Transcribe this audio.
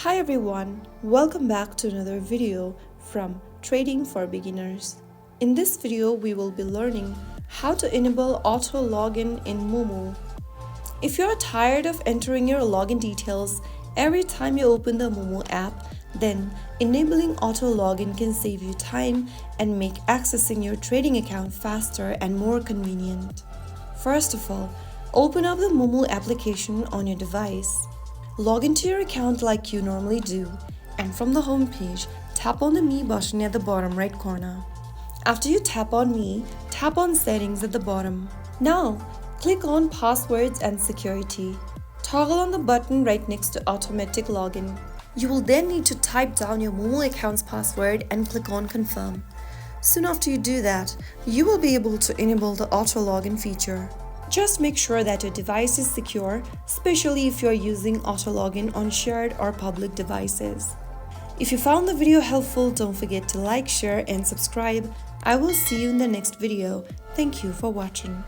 Hi everyone, welcome back to another video from Trading for Beginners. In this video, we will be learning how to enable auto login in MooMoo. If you're tired of entering your login details every time you open the MooMoo app, then enabling auto login can save you time and make accessing your trading account faster and more convenient. First of all, open up the MooMoo application on your device. Log into your account like you normally do, and from the home page, tap on the Me button at the bottom right corner. After you tap on Me, tap on Settings at the bottom. Now, click on Passwords and Security. Toggle on the button right next to Automatic Login. You will then need to type down your MooMoo account's password and click on Confirm. Soon after you do that, you will be able to enable the auto login feature. Just make sure that your device is secure, especially if you are using auto login on shared or public devices. If you found the video helpful, don't forget to like, share and subscribe. I will see you in the next video. Thank you for watching.